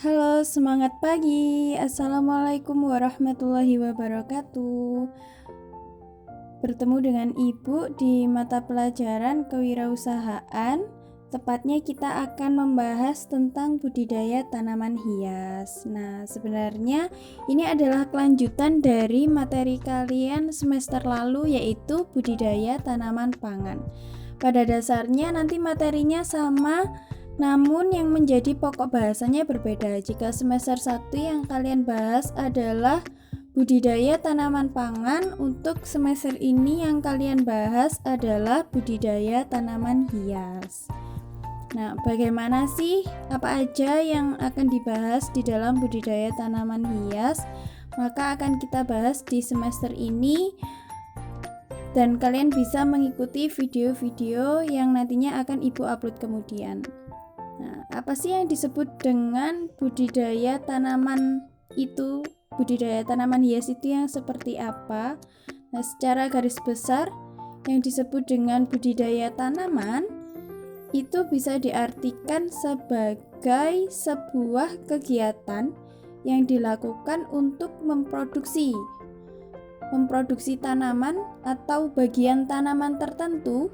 Halo, semangat pagi. Assalamualaikum warahmatullahi wabarakatuh. Bertemu dengan Ibu di mata pelajaran kewirausahaan. Tepatnya kita akan membahas tentang budidaya tanaman hias. Nah, sebenarnya ini adalah kelanjutan dari materi kalian semester lalu, yaitu budidaya tanaman pangan. Pada dasarnya nanti materinya sama, namun yang menjadi pokok bahasanya berbeda. Jika semester 1 yang kalian bahas adalah budidaya tanaman pangan, untuk semester ini yang kalian bahas adalah budidaya tanaman hias. Nah, bagaimana sih, apa aja yang akan dibahas di dalam budidaya tanaman hias? Maka akan kita bahas di semester ini, dan kalian bisa mengikuti video-video yang nantinya akan Ibu upload kemudian. Nah, apa sih yang disebut dengan budidaya tanaman itu? Budidaya tanaman hias itu yang seperti apa? Nah, secara garis besar, yang disebut dengan budidaya tanaman itu bisa diartikan sebagai sebuah kegiatan yang dilakukan untuk memproduksi tanaman atau bagian tanaman tertentu,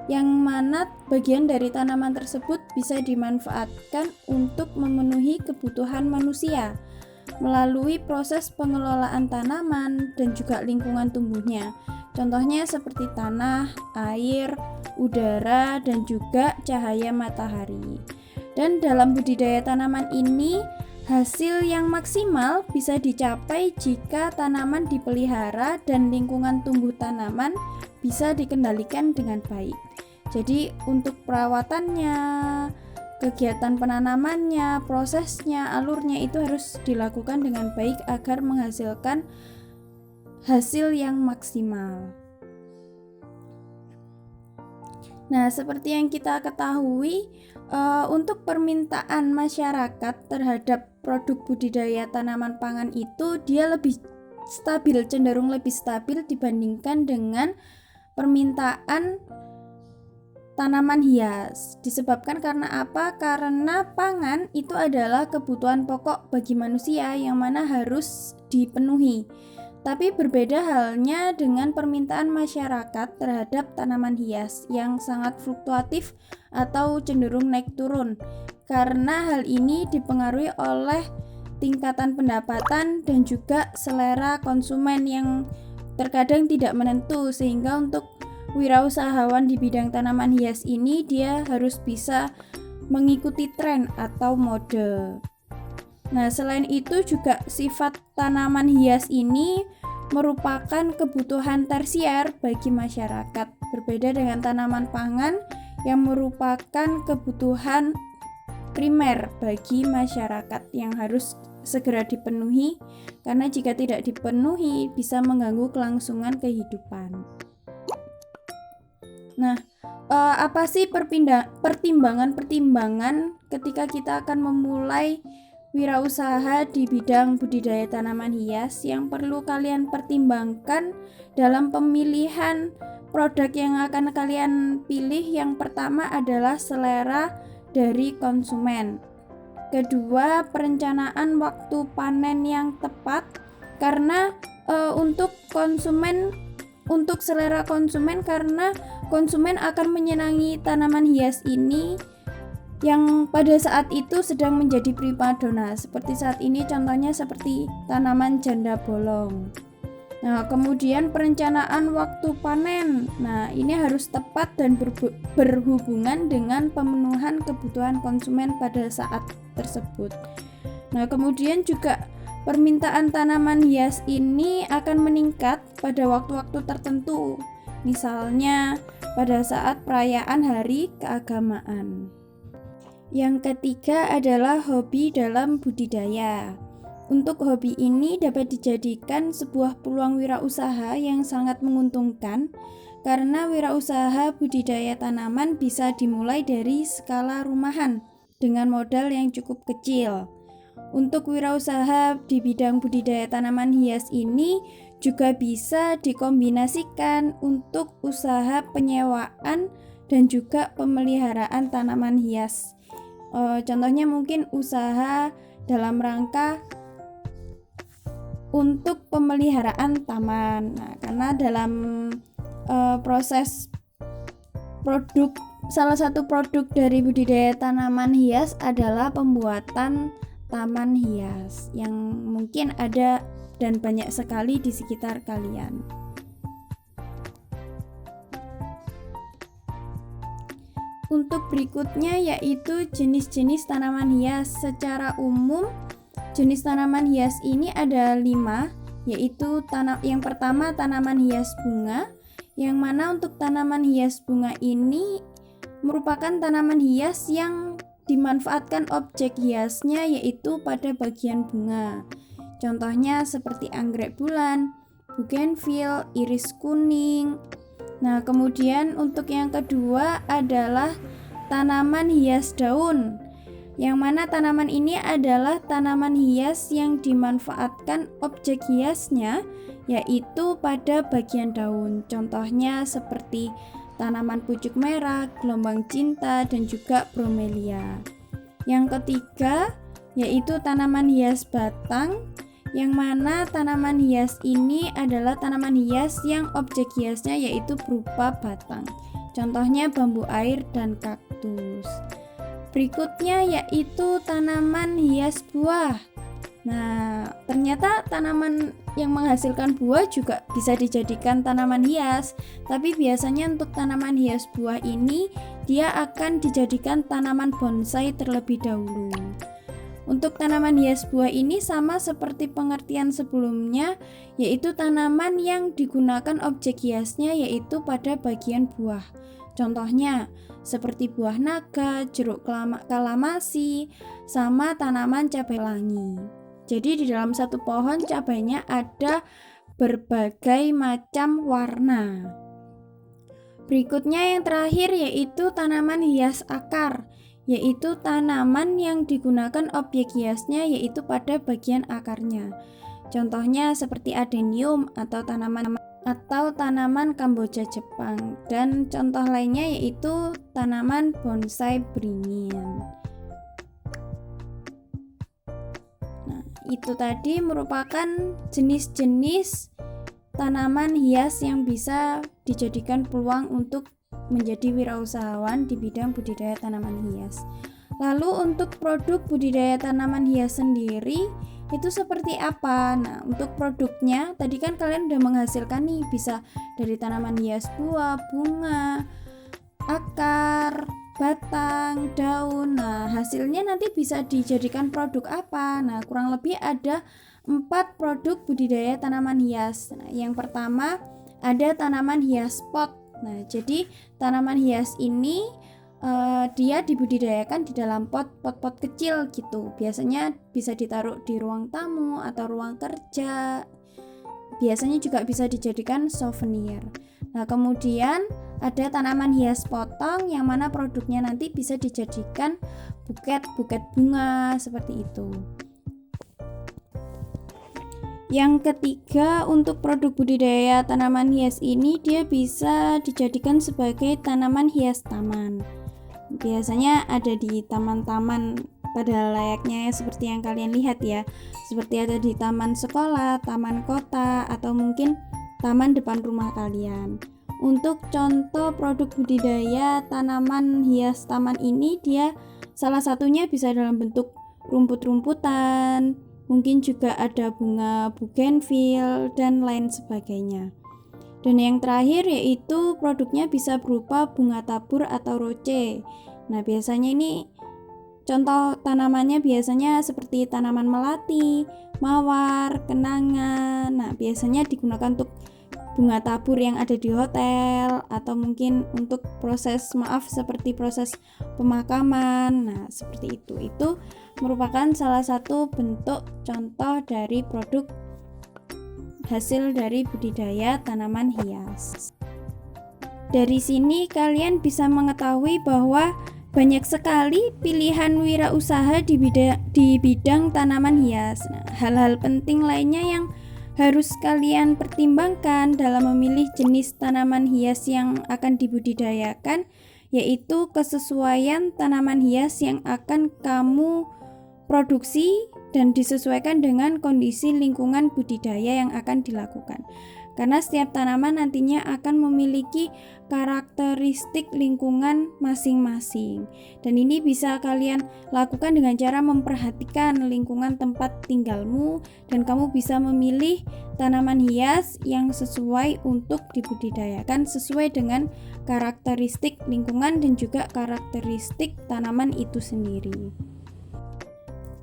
yang mana bagian dari tanaman tersebut bisa dimanfaatkan untuk memenuhi kebutuhan manusia melalui proses pengelolaan tanaman dan juga lingkungan tumbuhnya. Contohnya seperti tanah, air, udara, dan juga cahaya matahari. Dan dalam budidaya tanaman ini, hasil yang maksimal bisa dicapai jika tanaman dipelihara dan lingkungan tumbuh tanaman bisa dikendalikan dengan baik. Jadi untuk perawatannya, kegiatan penanamannya, prosesnya, alurnya itu harus dilakukan dengan baik agar menghasilkan hasil yang maksimal. Nah, seperti yang kita ketahui, untuk permintaan masyarakat terhadap produk budidaya tanaman pangan itu dia lebih stabil, cenderung lebih stabil dibandingkan dengan permintaan tanaman hias. Disebabkan karena apa? Karena pangan itu adalah kebutuhan pokok bagi manusia yang mana harus dipenuhi. Tapi berbeda halnya dengan permintaan masyarakat terhadap tanaman hias yang sangat fluktuatif atau cenderung naik turun. Karena hal ini dipengaruhi oleh tingkatan pendapatan dan juga selera konsumen yang terkadang tidak menentu, sehingga untuk wirausahawan di bidang tanaman hias ini dia harus bisa mengikuti tren atau mode. Nah, selain itu juga sifat tanaman hias ini merupakan kebutuhan tersier bagi masyarakat, berbeda dengan tanaman pangan yang merupakan kebutuhan primer bagi masyarakat yang harus segera dipenuhi, karena jika tidak dipenuhi bisa mengganggu kelangsungan kehidupan. Nah, apa sih pertimbangan-pertimbangan ketika kita akan memulai wirausaha di bidang budidaya tanaman hias yang perlu kalian pertimbangkan dalam pemilihan produk yang akan kalian pilih? Yang pertama adalah selera dari konsumen. Kedua, perencanaan waktu panen yang tepat, karena untuk selera konsumen, karena konsumen akan menyenangi tanaman hias ini yang pada saat itu sedang menjadi primadona. Seperti saat ini contohnya seperti tanaman janda bolong. Nah, kemudian perencanaan waktu panen. Nah, ini harus tepat dan berhubungan dengan pemenuhan kebutuhan konsumen pada saat tersebut. Nah, kemudian juga permintaan tanaman hias ini akan meningkat pada waktu-waktu tertentu. Misalnya pada saat perayaan hari keagamaan. Yang ketiga adalah hobi dalam budidaya. Untuk hobi ini dapat dijadikan sebuah peluang wirausaha yang sangat menguntungkan, karena wirausaha budidaya tanaman bisa dimulai dari skala rumahan dengan modal yang cukup kecil. Untuk wirausaha di bidang budidaya tanaman hias ini juga bisa dikombinasikan untuk usaha penyewaan dan juga pemeliharaan tanaman hias. Contohnya mungkin usaha dalam rangka untuk pemeliharaan taman. Nah, karena dalam proses salah satu produk dari budidaya tanaman hias adalah pembuatan taman hias yang mungkin ada dan banyak sekali di sekitar kalian. Untuk berikutnya yaitu jenis-jenis tanaman hias. Secara umum jenis tanaman hias ini ada 5, yaitu yang pertama tanaman hias bunga, yang mana untuk tanaman hias bunga ini merupakan tanaman hias yang dimanfaatkan objek hiasnya yaitu pada bagian bunga. Contohnya seperti anggrek bulan, bougainville, iris kuning. Nah, kemudian untuk yang kedua adalah tanaman hias daun, yang mana tanaman ini adalah tanaman hias yang dimanfaatkan objek hiasnya yaitu pada bagian daun. Contohnya seperti tanaman pucuk merah, gelombang cinta, dan juga bromelia. Yang ketiga yaitu tanaman hias batang, yang mana tanaman hias ini adalah tanaman hias yang objek hiasnya yaitu berupa batang. Contohnya bambu air dan kaktus. Berikutnya yaitu tanaman hias buah. Nah, ternyata tanaman yang menghasilkan buah juga bisa dijadikan tanaman hias, tapi biasanya untuk tanaman hias buah ini dia akan dijadikan tanaman bonsai terlebih dahulu. Untuk tanaman hias buah ini sama seperti pengertian sebelumnya, yaitu tanaman yang digunakan objek hiasnya yaitu pada bagian buah. Contohnya seperti buah naga, jeruk kalamasi, sama tanaman cabai langi. Jadi di dalam satu pohon cabainya ada berbagai macam warna. Berikutnya yang terakhir yaitu tanaman hias akar, yaitu tanaman yang digunakan objek hiasnya yaitu pada bagian akarnya. Contohnya seperti adenium atau tanaman Kamboja Jepang, dan contoh lainnya yaitu tanaman bonsai beringin. Nah, itu tadi merupakan jenis-jenis tanaman hias yang bisa dijadikan peluang untuk menjadi wirausahawan di bidang budidaya tanaman hias. Lalu untuk produk budidaya tanaman hias sendiri itu seperti apa? Nah, untuk produknya tadi kan kalian udah menghasilkan nih, bisa dari tanaman hias buah, bunga, akar, batang, daun. Nah, hasilnya nanti bisa dijadikan produk apa? Nah, kurang lebih ada 4 produk budidaya tanaman hias. Nah, yang pertama ada tanaman hias pot. Nah, jadi tanaman hias ini dia dibudidayakan di dalam pot kecil gitu. Biasanya bisa ditaruh di ruang tamu atau ruang kerja. Biasanya juga bisa dijadikan souvenir. Nah, kemudian ada tanaman hias potong yang mana produknya nanti bisa dijadikan buket bunga seperti itu. Yang ketiga, untuk produk budidaya tanaman hias ini dia bisa dijadikan sebagai tanaman hias taman. Biasanya ada di taman-taman pada layaknya seperti yang kalian lihat ya, seperti ada di taman sekolah, taman kota, atau mungkin taman depan rumah kalian. Untuk contoh produk budidaya tanaman hias taman ini, dia salah satunya bisa dalam bentuk rumput-rumputan, mungkin juga ada bunga bougainville dan lain sebagainya. Dan yang terakhir yaitu produknya bisa berupa bunga tabur atau roce. Nah, biasanya ini contoh tanamannya biasanya seperti tanaman melati, mawar, kenanga. Nah, biasanya digunakan untuk bunga tabur yang ada di hotel, atau mungkin untuk seperti proses pemakaman. Nah, seperti itu. Itu merupakan salah satu bentuk contoh dari produk hasil dari budidaya tanaman hias. Dari sini kalian bisa mengetahui bahwa banyak sekali pilihan wirausaha di bidang tanaman hias. Nah, hal-hal penting lainnya yang harus kalian pertimbangkan dalam memilih jenis tanaman hias yang akan dibudidayakan yaitu kesesuaian tanaman hias yang akan kamu produksi dan disesuaikan dengan kondisi lingkungan budidaya yang akan dilakukan. Karena setiap tanaman nantinya akan memiliki karakteristik lingkungan masing-masing. Dan ini bisa kalian lakukan dengan cara memperhatikan lingkungan tempat tinggalmu, dan kamu bisa memilih tanaman hias yang sesuai untuk dibudidayakan sesuai dengan karakteristik lingkungan dan juga karakteristik tanaman itu sendiri.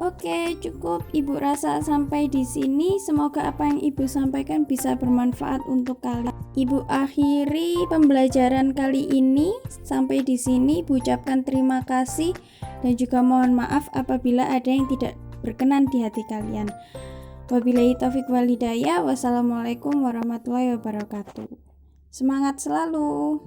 Oke, cukup Ibu rasa sampai di sini. Semoga apa yang Ibu sampaikan bisa bermanfaat untuk kalian. Ibu akhiri pembelajaran kali ini. Sampai di sini Ibu ucapkan terima kasih dan juga mohon maaf apabila ada yang tidak berkenan di hati kalian. Wabillahi taufiq wal hidayah. Wassalamualaikum warahmatullahi wabarakatuh. Semangat selalu.